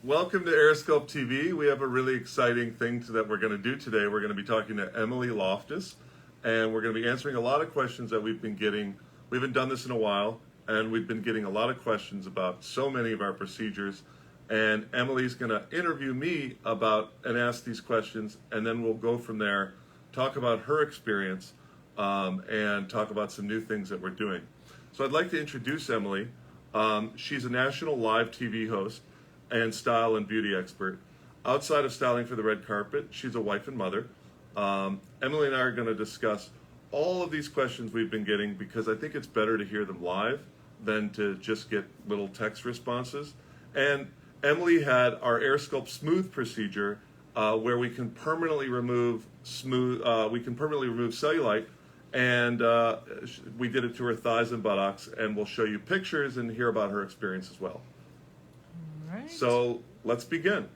Welcome to AirSculpt TV. We have a really exciting thing that we're going to do today. We're going to be talking to Emily Loftiss, and we're going to be answering a lot of questions that we've been getting. We haven't done this in a while, and we've been getting a lot of questions about so many of our procedures. And Emily's going to interview me about and ask these questions, and then we'll go from there, talk about her experience, and talk about some new things that we're doing. So I'd like to introduce Emily. She's a national live TV host and style and beauty expert. Outside of styling for the red carpet, she's a wife and mother. Emily and I are going to discuss all of these questions we've been getting because I think it's better to hear them live than to just get little text responses. And Emily had our AirSculpt Smooth procedure where we can permanently remove cellulite, and we did it to her thighs and buttocks, and we'll show you pictures and hear about her experience as well. Right. So let's begin.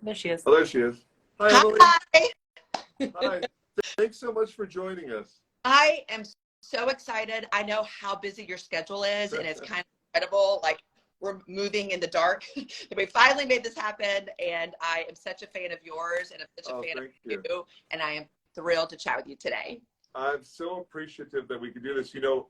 There she is. Oh, there she is. Hi, Emily. Hi. Hi. Thanks so much for joining us. I am so excited. I know how busy your schedule is, and it's kind of incredible. Like, we're moving in the dark. We finally made this happen, and I am such a fan of yours, and I'm such a fan of you, and I am thrilled to chat with you today. I'm so appreciative that we could do this. You know,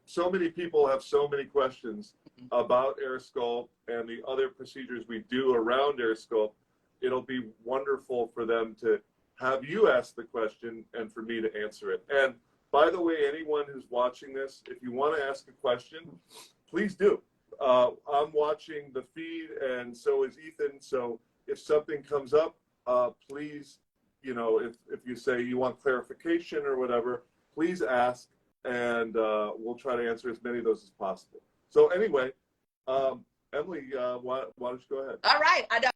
so many people have so many questions about AirSculpt and the other procedures we do around AirSculpt. It'll be wonderful for them to have you ask the question and for me to answer it. And by the way, anyone who's watching this, if you want to ask a question, please do. I'm watching the feed, and so is Ethan. So if something comes up, please, you know, if you say you want clarification or whatever, please ask, and we'll try to answer as many of those as possible. So anyway, Emily, why don't you go ahead? All right. I know.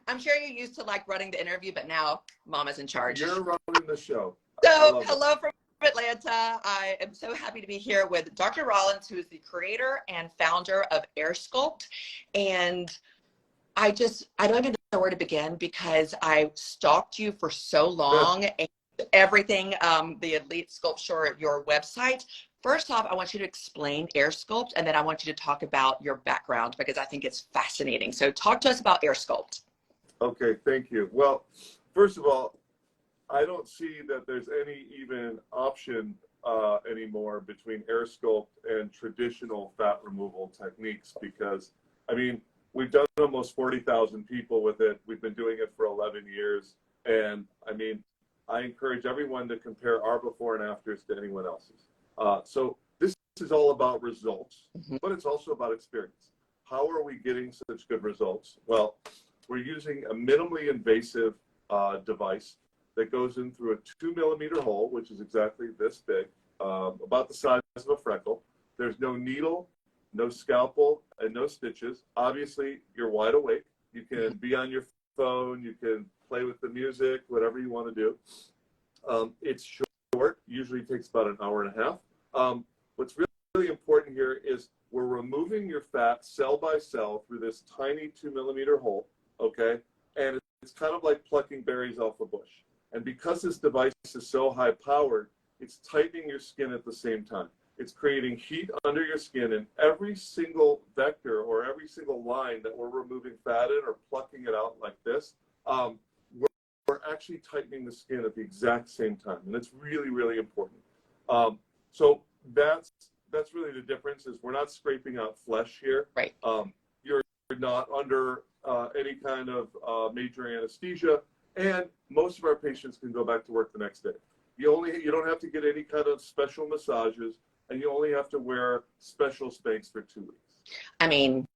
I'm sure you're used to like running the interview, but now Mama's in charge. You're running the show. So hello from Atlanta. I am so happy to be here with Dr. Rollins, who is the creator and founder of AirSculpt. And I don't even know where to begin because I stalked you for so long and everything, the Elite Sculpture, your website. First off, I want you to explain AirSculpt, and then I want you to talk about your background because I think it's fascinating. So talk to us about AirSculpt. Okay, thank you. Well, first of all, I don't see that there's any even option anymore between AirSculpt and traditional fat removal techniques because, I mean, we've done almost 40,000 people with it. We've been doing it for 11 years. And, I mean, I encourage everyone to compare our before and afters to anyone else's. So this is all about results, but it's also about experience. How are we getting such good results? Well, we're using a minimally invasive device that goes in through a 2-millimeter hole, which is exactly this big, about the size of a freckle. There's no needle, no scalpel, and no stitches. Obviously, you're wide awake. You can be on your phone. You can play with the music, whatever you want to do. It's short, usually takes about an hour and a half. What's really important here is we're removing your fat cell by cell through this tiny 2-millimeter hole, okay? And it's kind of like plucking berries off a bush. And because this device is so high powered, it's tightening your skin at the same time. It's creating heat under your skin, and every single vector or every single line that we're removing fat in or plucking it out like this, we're actually tightening the skin at the exact same time. And it's really, really important. So that's really the difference is we're not scraping out flesh here. Right. You're not under any kind of major anesthesia. And most of our patients can go back to work the next day. You don't have to get any kind of special massages, and you only have to wear special Spanx for 2 weeks. I mean,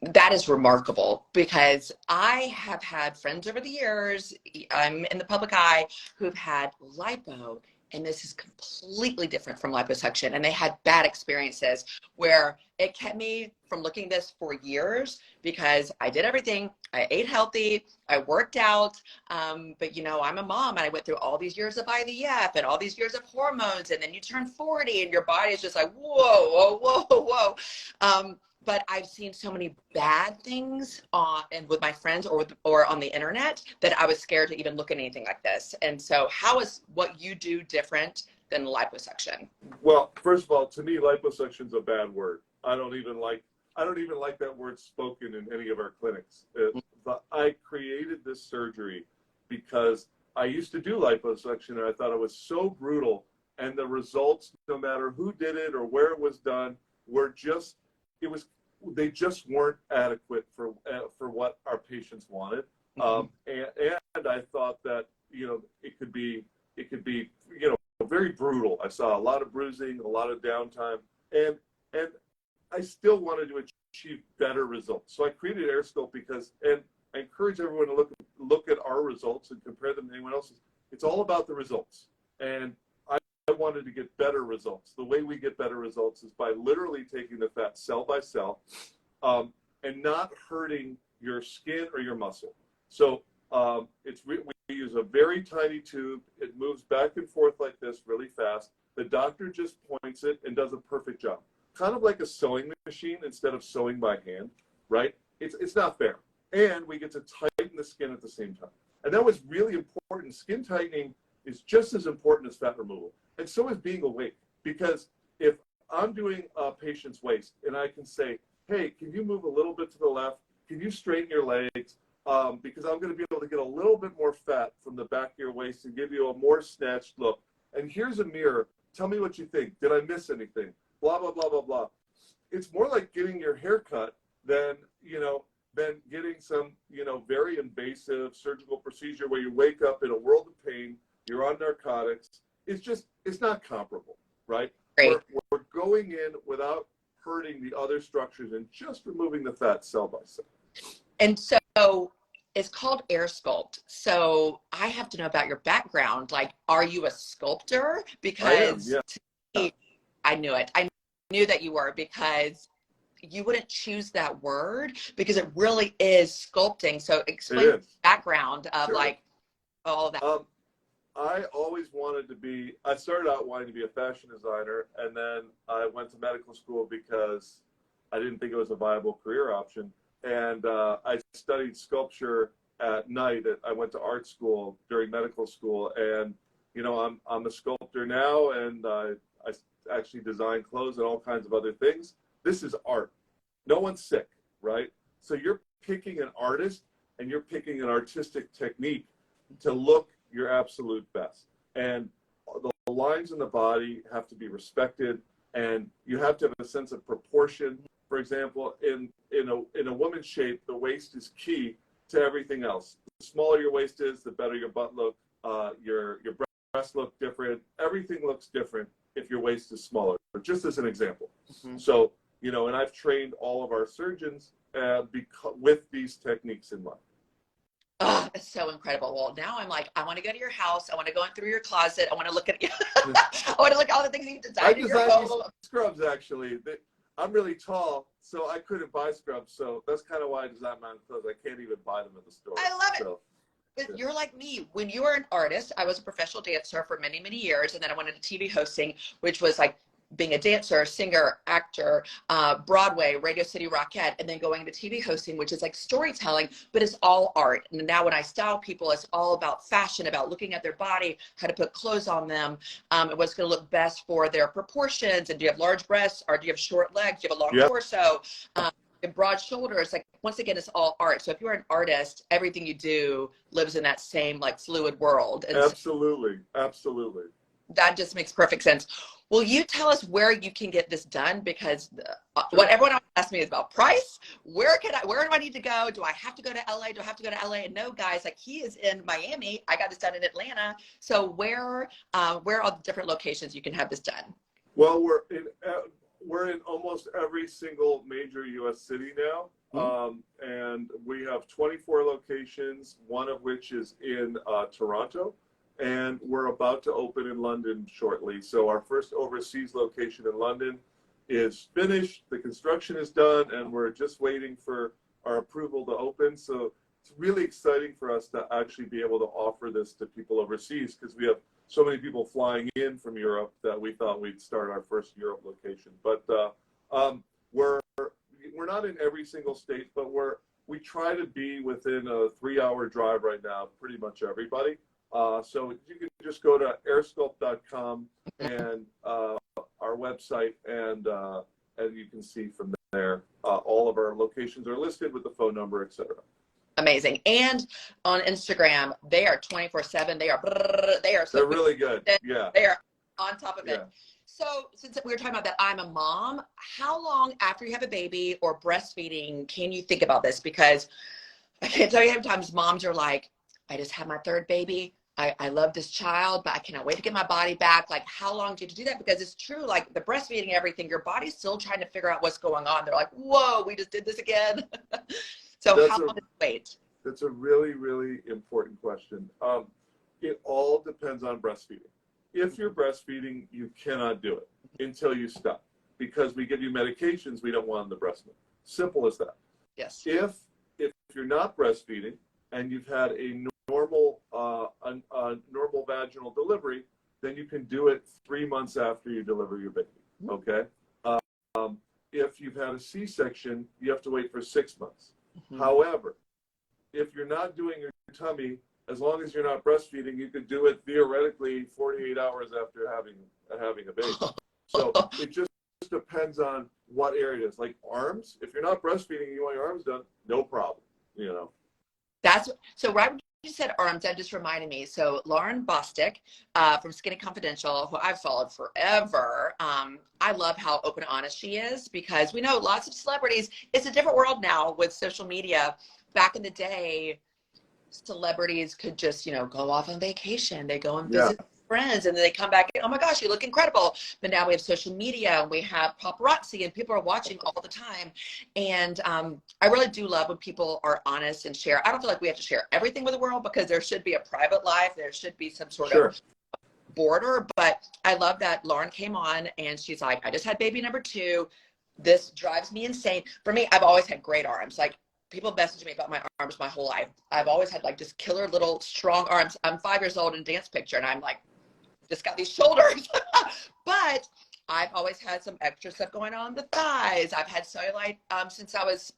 that is remarkable because I have had friends over the years, I'm in the public eye, who've had lipo, and this is completely different from liposuction, and they had bad experiences where it kept me from looking at this for years because I did everything. I ate healthy, I worked out, but you know, I'm a mom and I went through all these years of IVF and all these years of hormones, and then you turn 40 and your body is just like, whoa, whoa, whoa, whoa. but I've seen so many bad things and with my friends or on the internet that I was scared to even look at anything like this. And so how is what you do different than liposuction? Well, first of all, to me, liposuction is a bad word. I don't even like that word spoken in any of our clinics. But I created this surgery because I used to do liposuction and I thought it was so brutal, and the results, no matter who did it or where it was done, they just weren't adequate for what our patients wanted. And I thought that, it could be very brutal. I saw a lot of bruising, a lot of downtime, and I still wanted to achieve better results. So I created AirScope and I encourage everyone to look at our results and compare them to anyone else's. It's all about the results. And I wanted to get better results. The way we get better results is by literally taking the fat cell by cell, and not hurting your skin or your muscle. So we use a very tiny tube. It moves back and forth like this really fast. The doctor just points it and does a perfect job. Kind of like a sewing machine instead of sewing by hand, right? It's not fair. And we get to tighten the skin at the same time. And that was really important. Skin tightening is just as important as fat removal. And so is being awake. Because if I'm doing a patient's waist and I can say, hey, can you move a little bit to the left? Can you straighten your legs? Because I'm going to be able to get a little bit more fat from the back of your waist and give you a more snatched look. And here's a mirror. Tell me what you think. Did I miss anything? Blah, blah, blah, blah, blah. It's more like getting your hair cut than getting some, very invasive surgical procedure where you wake up in a world of pain, you're on narcotics. It's not comparable, right? Great. We're going in without hurting the other structures and just removing the fat cell by cell. And so it's called AirSculpt. So I have to know about your background. Like, are you a sculptor? Because I knew it. I knew that you were, because you wouldn't choose that word because it really is sculpting. So explain the background of like all of that. I always I started out wanting to be a fashion designer, and then I went to medical school because I didn't think it was a viable career option. And I studied sculpture at night. I went to art school during medical school, and I'm a sculptor now, and I actually design clothes and all kinds of other things. This is art. No one's sick, right? So you're picking an artist and you're picking an artistic technique to look your absolute best. And the lines in the body have to be respected, and you have to have a sense of proportion. For example, in a woman's shape, the waist is key to everything else. The smaller your waist is, the better your butt look, your breasts look different. Everything looks different if your waist is smaller, but just as an example. So, and I've trained all of our surgeons with these techniques in mind. Oh, that's so incredible. Well, now I'm like, I want to go to your house. I want to go in through your closet. I want to look at you. I want to look at all the things you designed in your home. These scrubs, actually. I'm really tall, so I couldn't buy scrubs. So that's kind of why I designed my own clothes. I can't even buy them at the store. I love it. But you're like me. When you were an artist, I was a professional dancer for many, many years. And then I went into TV hosting, which was like being a dancer, singer, actor, Broadway, Radio City Rockette, and then going into TV hosting, which is like storytelling, but it's all art. And now when I style people, it's all about fashion, about looking at their body, how to put clothes on them, and what's going to look best for their proportions. And do you have large breasts, or do you have short legs? Do you have a long torso? And broad shoulders. Like, once again, it's all art. So if you're an artist, everything you do lives in that same like fluid world. And absolutely. that just makes perfect sense. Will you tell us where you can get this done? Because what everyone asks me is about price. Where do I need to go? Do I have to go to LA? Do I have to go to LA? And no, guys, like, he is in Miami. I got this done in Atlanta. So where are the different locations you can have this done? Well, we're in almost every single major U.S. city now. And we have 24 locations, one of which is in Toronto. And we're about to open in London shortly. So our first overseas location in London is finished. The construction is done, and we're just waiting for our approval to open. So it's really exciting for us to actually be able to offer this to people overseas, because we have so many people flying in from Europe that we thought we'd start our first Europe location. But we're we're not in every single state, but we try to be within a 3-hour drive right now, pretty much everybody. So you can just go to airsculpt.com and our website, and you can see from there. All of our locations are listed with the phone number, etc. Amazing. And on Instagram, they are 24/7. They're really good. Yeah. They are on top of it. Yeah. So since we were talking about that, I'm a mom. How long after you have a baby or breastfeeding can you think about this? Because I can't tell you how many times moms are like, I just had my third baby. I love this child, but I cannot wait to get my body back. Like, how long do you have to do that? Because it's true, like the breastfeeding, everything, your body's still trying to figure out what's going on. They're like, whoa, we just did this again. So how long does it wait? That's a really, really important question. It all depends on breastfeeding. If you're breastfeeding, you cannot do it until you stop, because we give you medications we don't want in the breast milk. Simple as that. Yes. If you're not breastfeeding and you've had a normal normal vaginal delivery, then you can do it 3 months after you deliver your baby. Okay. If you've had a C-section, you have to wait for 6 months. However, if you're not doing your tummy, as long as you're not breastfeeding, you could do it theoretically 48 hours after having a baby. So it just depends on what area it is. Like arms, if you're not breastfeeding and you want your arms done, no problem. You know. That's so right when you said arms, that just reminded me. So Lauren Bostic from Skinny Confidential, who I've followed forever. I love how open and honest she is, because we know lots of celebrities. It's a different world now with social media. Back in the day, celebrities could just, go off on vacation. They go and visit friends, and then they come back and, oh my gosh, you look incredible. But now we have social media, and we have paparazzi, and people are watching all the time. And I really do love when people are honest and share. I don't feel like we have to share everything with the world, because there should be a private life. There should be some sort of border. But I love that Lauren came on and she's like, I just had baby number 2. This drives me insane. For me, I've always had great arms. Like, people message me about my arms my whole life. I've always had like just killer little strong arms. I'm 5 years old in a dance picture, and I'm like, just got these shoulders. But I've always had some extra stuff going on the thighs. I've had cellulite since I was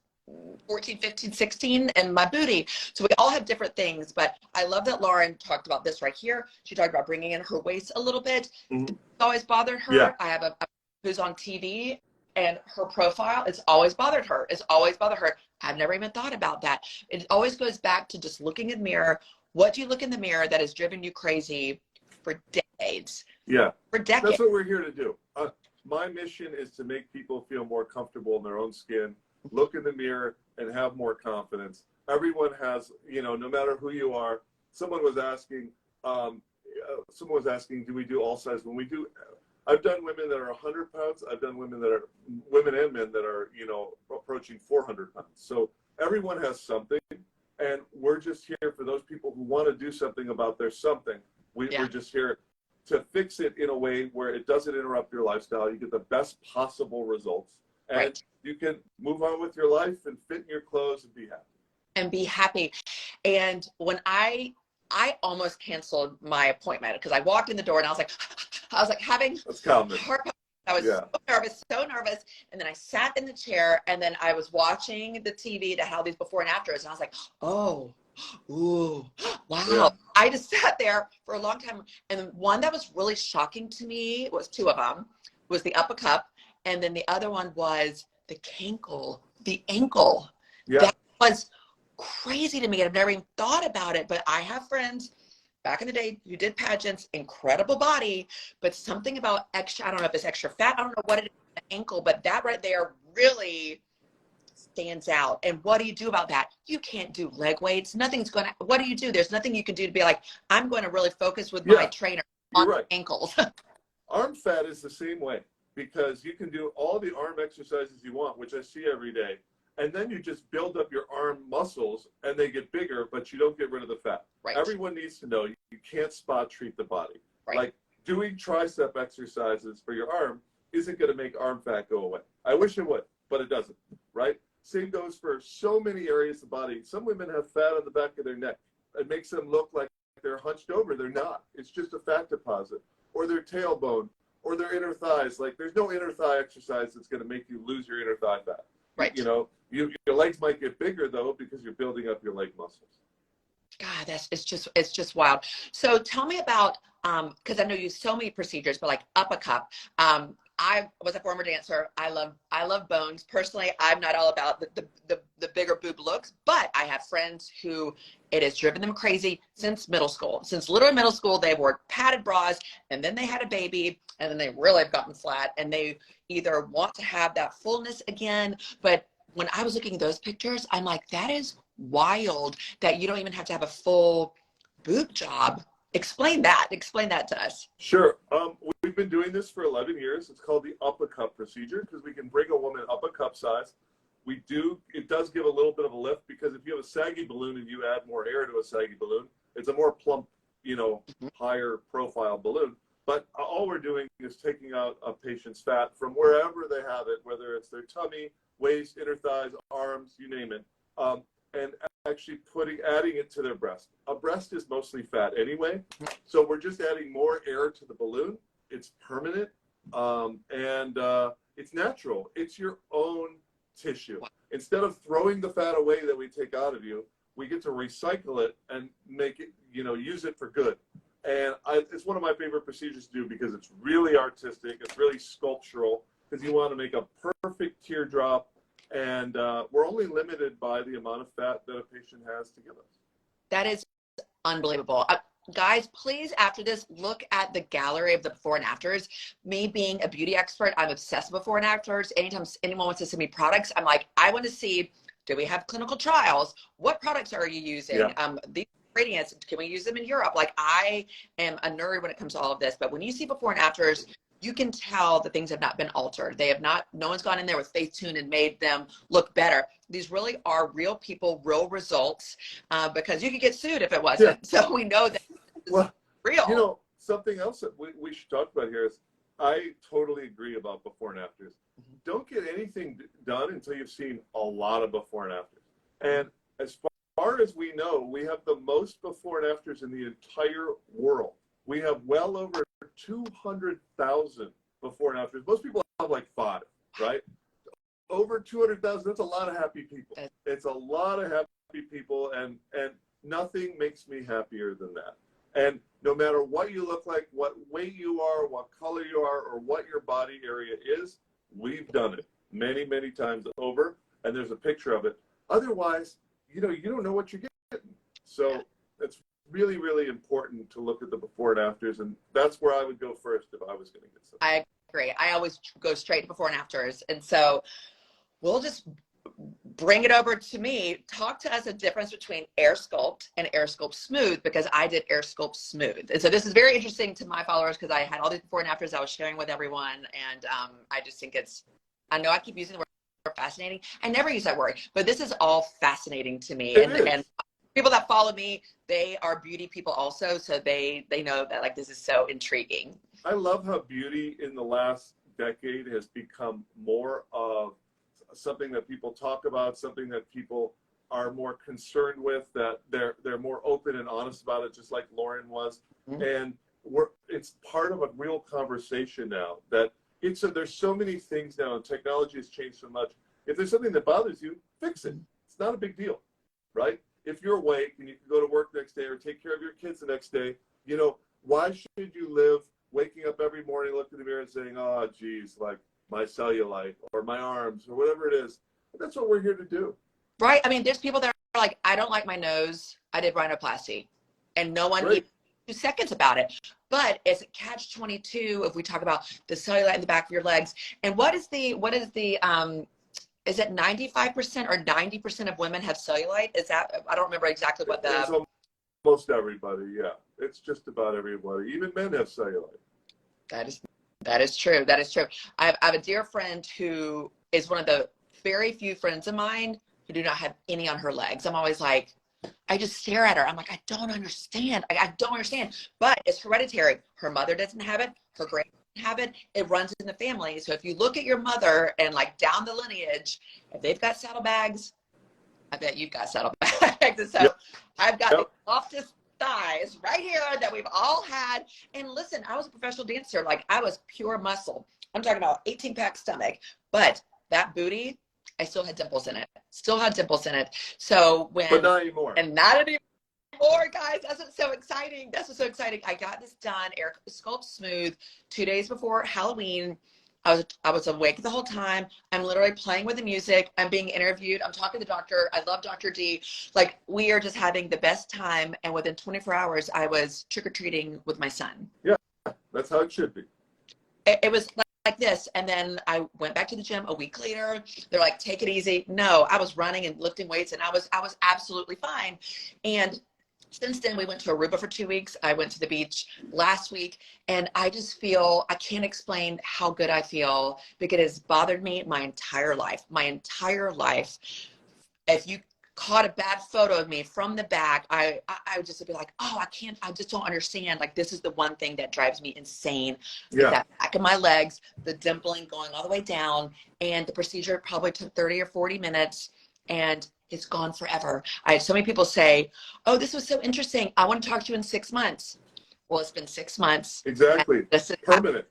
14, 15, 16, and my booty. So we all have different things. But I love that Lauren talked about this right here. She talked about bringing in her waist a little bit. It's always bothered her. Yeah. I have a who's on TV, and her profile, it's always bothered her. It's always bothered her. I've never even thought about that. It always goes back to just looking in the mirror. What do you look in the mirror that has driven you crazy for decades? Yeah. For decades. That's what we're here to do. My mission is to make people feel more comfortable in their own skin, look in the mirror, and have more confidence. Everyone has, no matter who you are. Someone was asking, do we do all sizes? When we do, I've done women that are 100 pounds. I've done women and men that are, approaching 400 pounds. So everyone has something, and we're just here for those people who want to do something about their something. We're just here to fix it in a way where it doesn't interrupt your lifestyle. You get the best possible results, and you can move on with your life and fit in your clothes and be happy. And be happy. And when I almost canceled my appointment, because I walked in the door and I was like having heart. I was so nervous. And then I sat in the chair, and then I was watching the TV to how these before and afters. And I was like, oh, ooh, wow. Yeah. I just sat there for a long time. And one that was really shocking to me was 2 of them, was the Uppercut. And then the other one was the ankle. Yeah. That was crazy to me. I've never even thought about it, but I have friends back in the day who did pageants, incredible body, but something about extra, I don't know if it's extra fat, I don't know what it is in the ankle, but that right there really stands out. And what do you do about that? You can't do leg weights. What do you do? There's nothing you can do to be like, I'm going to really focus with my trainer on ankles. Arm fat is the same way, because you can do all the arm exercises you want, which I see every day. And then you just build up your arm muscles, and they get bigger, but you don't get rid of the fat. Right. Everyone needs to know you can't spot treat the body. Right. Like doing tricep exercises for your arm isn't going to make arm fat go away. I wish it would, but it doesn't, right? Same goes for so many areas of the body. Some women have fat on the back of their neck. It makes them look like they're hunched over. They're not. It's just a fat deposit. Or their tailbone, or their inner thighs. Like, there's no inner thigh exercise that's going to make you lose your inner thigh fat. Right. Your legs might get bigger though because you're building up your leg muscles. God, it's just wild. So tell me about because I know you so many procedures, but like Uppercut. I was a former dancer. I love bones. Personally, I'm not all about the bigger boob looks, but I have friends who it has driven them crazy since middle school. Since literally middle school, they wore padded bras, and then they had a baby, and then they really have gotten flat, and they either want to have that fullness again. But when I was looking at those pictures, I'm like, that is wild that you don't even have to have a full boob job. Explain that to us. Sure. We've been doing this for 11 years. It's called the Uppercut procedure because we can bring a woman up a cup size. It does give a little bit of a lift because if you have a saggy balloon and you add more air to a saggy balloon, it's a more plump, higher profile balloon. But all we're doing is taking out a patient's fat from wherever they have it, whether it's their tummy, waist, inner thighs, arms, you name it, and actually adding it to their breast. A breast is mostly fat anyway, so we're just adding more air to the balloon. It's permanent, and it's natural. It's your own tissue. Instead of throwing the fat away that we take out of you, we get to recycle it and make it, use it for good. And it's one of my favorite procedures to do because it's really artistic. It's really sculptural because you want to make a perfect teardrop. And we're only limited by the amount of fat that a patient has to give us. That is Unbelievable. Guys, please, after this, look at the gallery of the before and afters. Me being a beauty expert, I'm obsessed with before and afters. Anytime anyone wants to send me products, I'm like, I want to see, do we have clinical trials? What products are you using? Yeah. These ingredients, can we use them in Europe? Like, I am a nerd when it comes to all of this. But when you see before and afters, you can tell that things have not been altered. They have not, no one's gone in there with Facetune and made them look better. These really are real people, real results, because you could get sued if it wasn't. Yeah. So we know that it's real. Something else that we should talk about here is I totally agree about before and afters. Don't get anything done until you've seen a lot of before and afters. And as far as we know, we have the most before and afters in the entire world. We have well over 200,000 before and afters. Most people have like 5, right? Over 200,000, that's a lot of happy people. It's a lot of happy people, and nothing makes me happier than that. And no matter what you look like, what weight you are, what color you are, or what your body area is, we've done it many, many times over, and there's a picture of it. Otherwise, you don't know what you're getting. So it's really, really important to look at the before and afters, and that's where I would go first if I was going to get something. I agree. I always go straight to before and afters, and so we'll just bring it over to me. Talk to us the difference between AirSculpt and AirSculpt Smooth, because I did AirSculpt Smooth, and so this is very interesting to my followers because I had all these before and afters I was sharing with everyone, and I just think I know I keep using the word fascinating. I never use that word, but this is all fascinating to me, and people that follow me, they are beauty people also, so they know that like this is so intriguing. I love how beauty in the last decade has become more of something that people talk about, something that people are more concerned with, that they're more open and honest about it, just like Lauren was. And it's part of a real conversation now that there's so many things now, and technology has changed so much. If there's something that bothers you, fix it. It's not a big deal, right? If you're awake and you can go to work next day or take care of your kids the next day, why should you live waking up every morning, looking in the mirror and saying, oh, geez, like my cellulite or my arms or whatever it is? That's what we're here to do. Right. I mean, there's people that are like, I don't like my nose. I did rhinoplasty. And no one even 2 seconds about it. But it's a catch-22 if we talk about the cellulite in the back of your legs. And what is the is it 95% or 90% of women have cellulite? Is that, I don't remember exactly what It's almost everybody, yeah. It's just about everybody. Even men have cellulite. That is true. That is true. I have a dear friend who is one of the very few friends of mine who do not have any on her legs. I'm always like, I just stare at her. I'm like, I don't understand. I don't understand. But it's hereditary. Her mother doesn't have it. Her great have it. It runs in the family. So if you look at your mother and like down the lineage, if they've got saddlebags, I bet you've got saddlebags. And so I've got the softest thighs right here that we've all had. And listen, I was a professional dancer. Like I was pure muscle. I'm talking about 18-pack stomach. But that booty, I still had dimples in it. Still had dimples in it. So when But not anymore. and not anymore, guys. That's what's so exciting. That's what's so exciting. I got this done, AirSculpt Smooth, 2 days before Halloween. I was awake the whole time. I'm literally playing with the music. I'm being interviewed. I'm talking to the doctor. I love Dr. D. Like, we are just having the best time. And within 24 hours, I was trick-or-treating with my son. Yeah, that's how it should be. It was like this. And then I went back to the gym a week later. They're like, take it easy. No, I was running and lifting weights, and I was absolutely fine. And since then, we went to Aruba for 2 weeks. I went to the beach last week, and I just feel, I can't explain how good I feel, because it has bothered me my entire life. My entire life. If you caught a bad photo of me from the back, I would just be like, oh, I just don't understand. Like, this is the one thing that drives me insane. Yeah. That back of my legs, the dimpling going all the way down, and the procedure probably took 30 or 40 minutes, and it's gone forever. I had so many people say, oh, this was so interesting. I want to talk to you in 6 months. Well, it's been 6 months. Exactly. This is Permanent.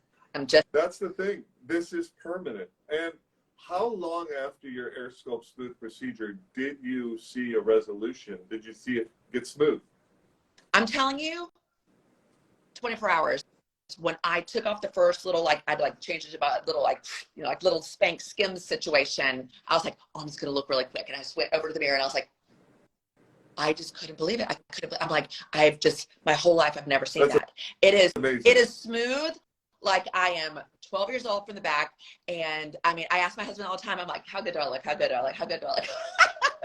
That's the thing. This is permanent. And how long after your AirSculpt Smooth procedure did you see a resolution? Did you see it get smooth? I'm telling you, 24 hours. When I took off the first little, like, I'd like change it to about a little, like, you know, like little spank skim situation. I was like, oh, I'm just going to look really quick. And I just went over to the mirror, and I was like, I just couldn't believe it. I'm like, my whole life, I've never seen that. It is smooth. Like, I am 12 years old from the back. And I mean, I ask my husband all the time, I'm like, how good do I look? How good do I look? How good do I look?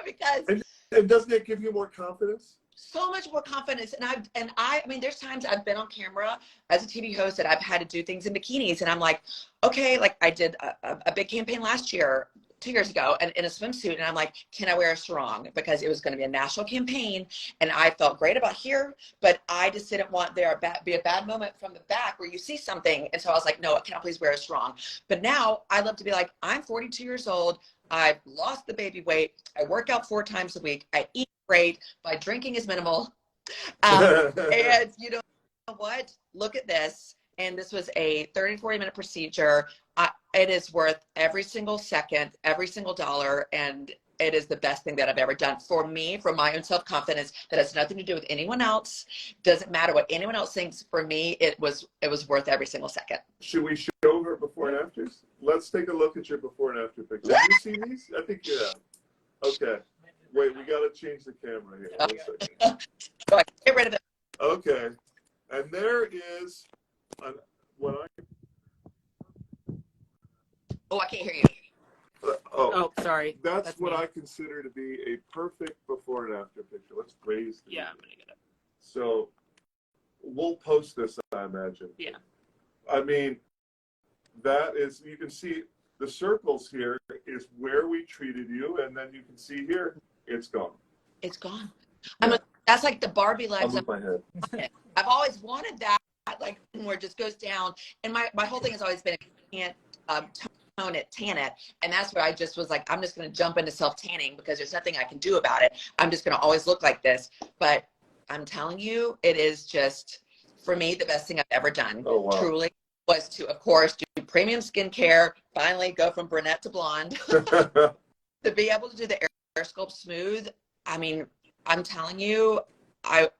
Because. And doesn't it give you more confidence? So much more confidence. And I mean, there's times I've been on camera as a TV host that I've had to do things in bikinis, and I'm like, okay, like I did a big campaign last year, 2 years ago, and in a swimsuit, and I'm like, can I wear a sarong? Because it was going to be a national campaign, and I felt great about here, but I just didn't want there be a bad moment from the back where you see something. And so I was like, no, can I please wear a sarong? But now I love to be like, I'm 42 years old. I've lost the baby weight. I work out 4 times a week. I eat great. My drinking is minimal. And you know what? Look at this. And this was a 30, 40-minute procedure. It is worth every single second, every single dollar. And it is the best thing that I've ever done for me, for my own self-confidence. That has nothing to do with anyone else. Doesn't matter what anyone else thinks. For me, it was worth every single second. Should we show her before and afters? Let's take a look at your before and after pictures. Have you seen these? I think you have. Okay. Wait, we got to change the camera here. 1 second. So I can get rid of it. Okay. And there is what Oh, I can't hear you. Oh, sorry. That's what me. I consider to be a perfect before and after picture. Let's raise the Yeah, I'm gonna get it. So we'll post this, I imagine. Yeah. I mean, that is, you can see the circles here is where we treated you, and then you can see here, it's gone. It's gone. Yeah. That's like the Barbie I'll legs. move my head. I've always wanted that, like where it just goes down. And my whole thing has always been, you can't tone it, tan it. And that's where I just was like, I'm just going to jump into self-tanning because there's nothing I can do about it. I'm just going to always look like this. But I'm telling you, it is just, for me, the best thing I've ever done. Oh, wow. Truly was to, of course, do premium skincare, finally go from brunette to blonde. To be able to do the AirSculpt Smooth, I mean, I'm telling you, I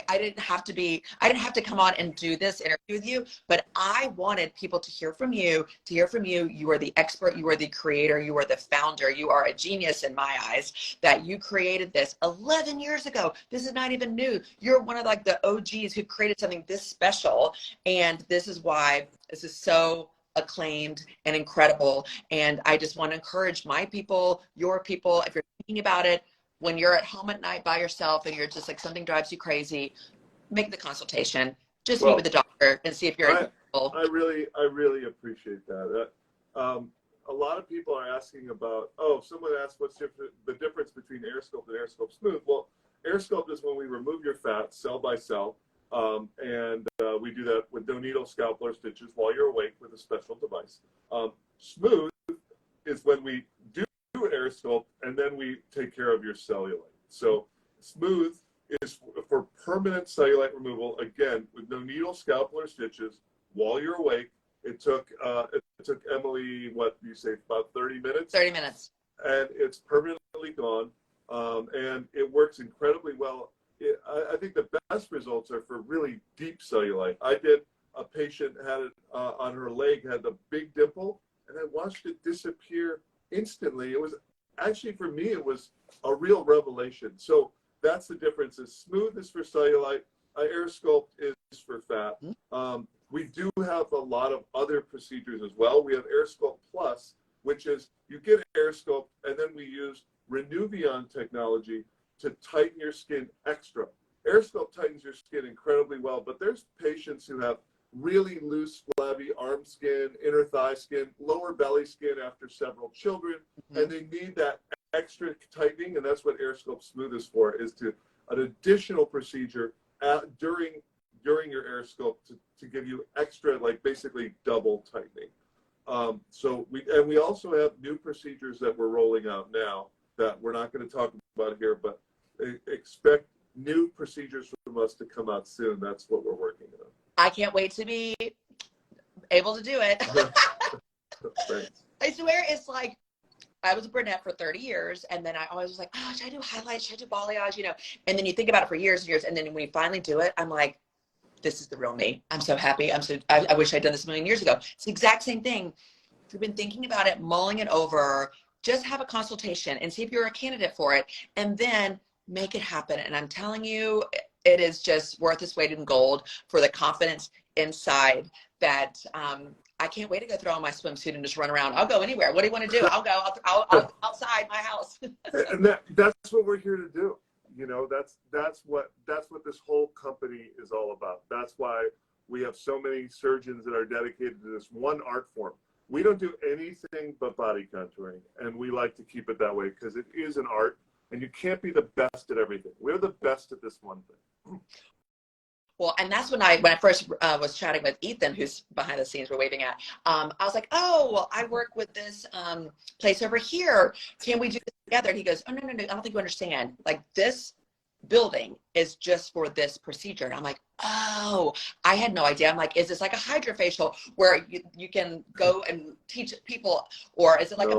didn't have to come on and do this interview with you, but I wanted people to hear from you, You are the expert, you are the creator, you are the founder, you are a genius in my eyes, that you created this 11 years ago. This is not even new. You're one of like the OGs who created something this special. And this is why this is so acclaimed and incredible. And I just want to encourage my people, your people, if you're thinking about it, when you're at home at night by yourself and you're just like something drives you crazy, make the consultation. Just meet with the doctor and see if you're able. I really appreciate that. A lot of people are asking about, someone asked what's the difference between AirSculpt and AirSculpt Smooth. Well, AirSculpt is when we remove your fat cell by cell, and we do that with no needle, scalpel, or stitches while you're awake with a special device. Smooth is when we do AirSculpt, and then we take care of your cellulite. So Smooth is for permanent cellulite removal, again, with no needle, scalpel, or stitches while you're awake. It took Emily, what do you say, about 30 minutes? 30 minutes. and it's permanently gone, and it works incredibly well. I think the best results are for really deep cellulite. I did a patient had it on her leg, had the big dimple, and I watched it disappear instantly. It was actually, for me, it was a real revelation. So that's the difference. Is Smooth is for cellulite, AirSculpt is for fat. We do have a lot of other procedures as well. We have AirSculpt Plus, which is you get AirSculpt, and then we use Renuvion technology to tighten your skin extra. AirSculpt tightens your skin incredibly well, but there's patients who have really loose, flabby arm skin, inner thigh skin, lower belly skin after several children, and they need that extra tightening, and that's what AirSculpt Smooth is for, is to an additional procedure during your AirSculpt to give you extra, like basically double tightening. So we also have new procedures that we're rolling out now that we're not going to talk about here, but expect new procedures from us to come out soon. That's what we're working on. I can't wait to be able to do it. I swear, it's like, I was a brunette for 30 years, and then I always was like, oh, should I do highlights? Should I do balayage? You know, and then you think about it for years and years, and then when you finally do it, I'm like, this is the real me. I'm so happy. I wish I'd done this a million years ago. It's the exact same thing. If you've been thinking about it, mulling it over, just have a consultation and see if you're a candidate for it, and then make it happen. And I'm telling you, it is just worth its weight in gold for the confidence inside that I can't wait to go throw on my swimsuit and just run around. I'll go anywhere. What do you want to do? I'll go. I'll outside my house. And that's what we're here to do. You know, that's what this whole company is all about. That's why we have so many surgeons that are dedicated to this one art form. We don't do anything but body contouring, and we like to keep it that way because it is an art, and you can't be the best at everything. We're the best at this one thing. Well, and that's when I first was chatting with Ethan, who's behind the scenes we're waving at. I was like, oh, well, I work with this place over here. Can we do this together? And he goes, oh, no, I don't think you understand. Like, this building is just for this procedure. And I'm like, oh, I had no idea. I'm like, is this like a hydrofacial where you can go and teach people, or is it like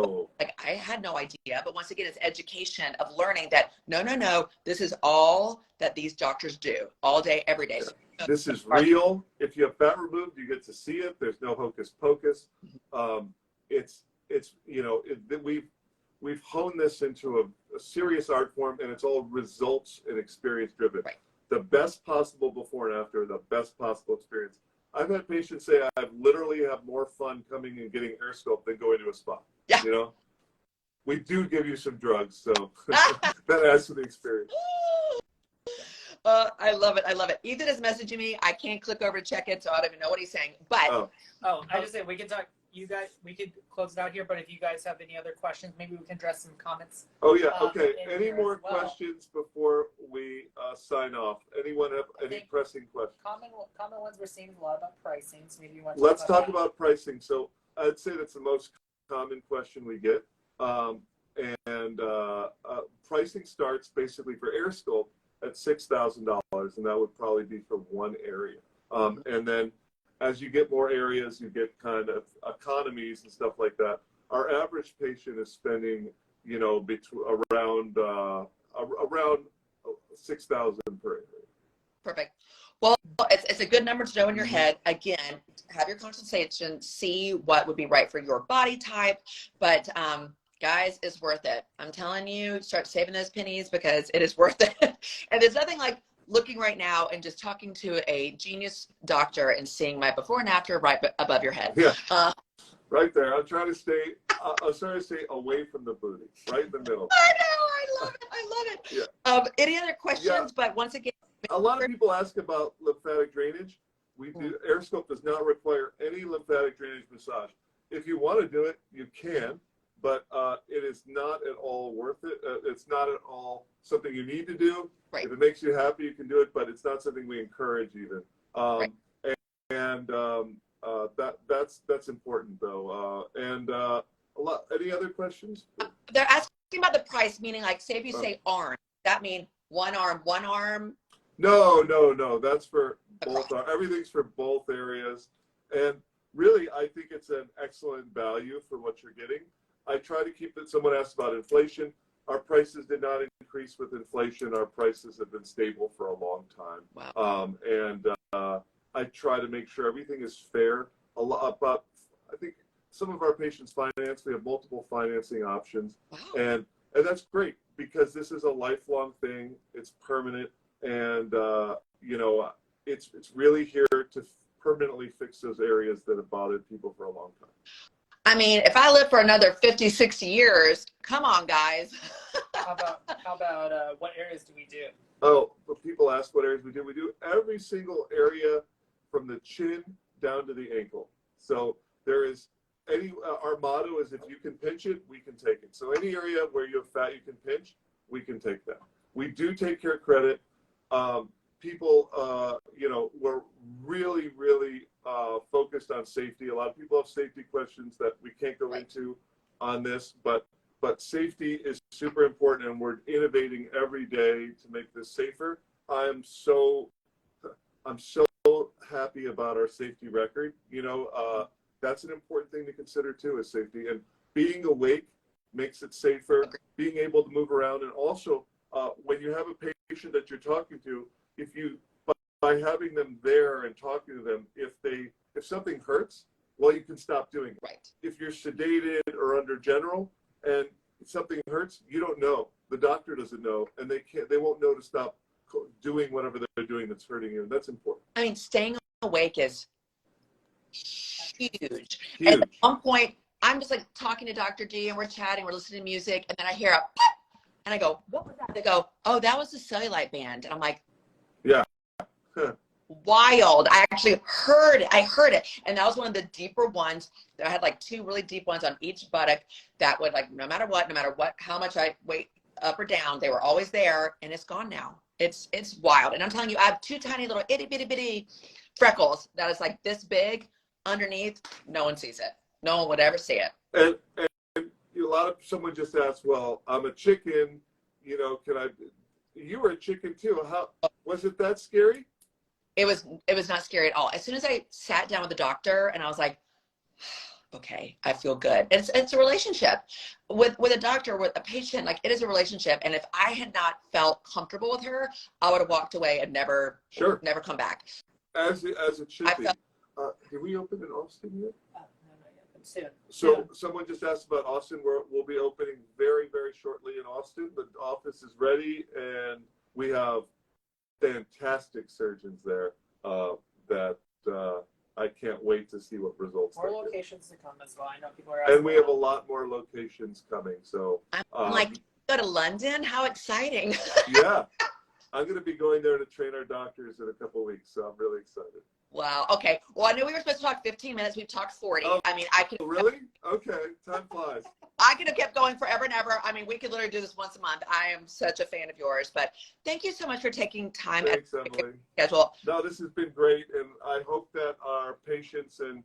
I had no idea. But once again, it's education of learning that no, this is all that these doctors do all day, every day. This is real. If you have fat removed, you get to see it. There's no hocus pocus. It's you know, we've honed this into a serious art form, and it's all results and experience driven. Right. The best possible before and after, the best possible experience. I've had patients say I've literally have more fun coming and getting AirSculpt than going to a spa. Yeah. You know, we do give you some drugs, so that adds to the experience. I love it. I love it. Ethan is messaging me. I can't click over to check it, so I don't even know what he's saying. But I just say we can talk. You guys, we could close it out here. But if you guys have any other questions, maybe we can address some comments. Oh yeah. Okay. Any more questions before we sign off? Anyone have any pressing questions? Common ones we're seeing a lot about pricing. So maybe you want to Let's talk about pricing. So I'd say that's the most common question we get. Pricing starts basically for AirSculpt at $6,000, and that would probably be for one area. And then as you get more areas, you get kind of economies and stuff like that. Our average patient is spending, you know, around $6,000 per area. Perfect. Well, it's a good number to know in your head. Again, have your consultation, see what would be right for your body type. But guys, it's worth it. I'm telling you, start saving those pennies because it is worth it. And there's nothing like looking right now and just talking to a genius doctor and seeing my before and after right above your head. Yeah, right there. I'm trying to stay away from the booty, right in the middle. I know. I love it. Yeah. Any other questions? Yeah. But once again, a lot of people ask about lymphatic drainage. We do. AirSculpt does not require any lymphatic drainage massage. If you want to do it, you can, but it is not at all worth it. It's not at all something you need to do. Right. If it makes you happy, you can do it, but it's not something we encourage even. Right. That's important though. Any other questions? They're asking about the price, meaning like, say if you say arm, that mean one arm? No. That's for both. Everything's for both areas. And really, I think it's an excellent value for what you're getting. I try to keep it. Someone asked about inflation. Our prices did not increase with inflation. Our prices have been stable for a long time. Wow. I try to make sure everything is fair. A lot, but I think some of our patients finance. We have multiple financing options, Wow. and that's great because this is a lifelong thing. It's permanent, and you know, it's really here to permanently fix those areas that have bothered people for a long time. I mean, if I live for another 50, 60 years, come on, guys. How about what areas do we do? Oh, but people ask what areas we do. We do every single area from the chin down to the ankle. So there is our motto is if you can pinch it, we can take it. So any area where you have fat you can pinch, we can take that. We do take care of credit. People, you know, we're really, really focused on safety. A lot of people have safety questions that we can't go into on this, but safety is super important, and we're innovating every day to make this safer. I'm so happy about our safety record. You know, that's an important thing to consider too, is safety. And being awake makes it safer. Being able to move around, and also when you have a patient that you're talking to, if you by having them there and talking to them, if something hurts, well, you can stop doing it. Right. If you're sedated or under general and something hurts, you don't know. The doctor doesn't know, and they won't know to stop doing whatever they're doing that's hurting you. And that's important. I mean, staying awake is huge. Huge. And at one point, I'm just like talking to Dr. G, and we're chatting, we're listening to music, and then I hear a pop, and I go, what was that? They go, oh, that was the cellulite band. And I'm like, yeah. Wild. I actually heard it. And that was one of the deeper ones. I had like 2 really deep ones on each buttock that would, like, no matter what, how much I weight up or down, they were always there, and it's gone now. It's wild. And I'm telling you, I have 2 tiny little itty bitty bitty freckles that is like this big underneath. No one sees it. No one would ever see it. And someone just asked, well, I'm a chicken, you know, you were a chicken too. How was it that scary? It was not scary at all. As soon as I sat down with the doctor and I was like, okay, I feel good. It's a relationship with a doctor, with a patient. Like, it is a relationship. And if I had not felt comfortable with her, I would have walked away and never come back. As it should be. Did we open in Austin yet? No, not yet, but soon. So someone just asked about Austin. We'll be opening very, very shortly in Austin. The office is ready, and we have fantastic surgeons there that I can't wait to see what results. More locations to come as well. I know people are asking. And we have a lot more locations coming. So I'm like, go to London? How exciting. Yeah. I'm going to be going there to train our doctors in a couple of weeks, so I'm really excited. Wow. Okay. Well, I knew we were supposed to talk 15 minutes. We've talked 40. Oh, I mean, I could. Really? Okay. Time flies. I could have kept going forever and ever. I mean, we could literally do this once a month. I am such a fan of yours. But thank you so much for taking time. Thanks, Emily. Schedule. No, this has been great, and I hope that our patients and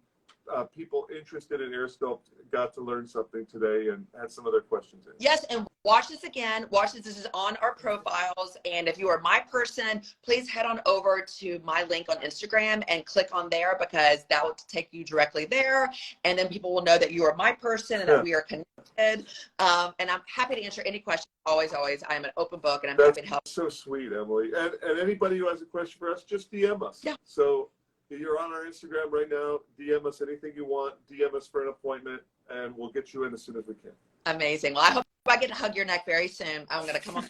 people interested in AirSculpt got to learn something today and had some other questions. Yes, and watch this again. Watch this. This is on our profiles. And if you are my person, please head on over to my link on Instagram and click on there, because that will take you directly there. And then people will know that you are my person and that we are connected. And I'm happy to answer any questions. Always, always. I am an open book, and I'm happy to help. So sweet, Emily. And anybody who has a question for us, just DM us. Yeah. So you're on our Instagram right now. DM us anything you want. DM us for an appointment, and we'll get you in as soon as we can. Amazing. Well, I hope I get to hug your neck very soon. I'm going to come on.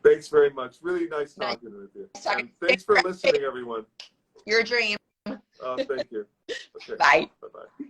Thanks very much. Really nice talking with you. And thanks for listening, everyone. Your dream. Thank you. Okay. Bye. Bye-bye.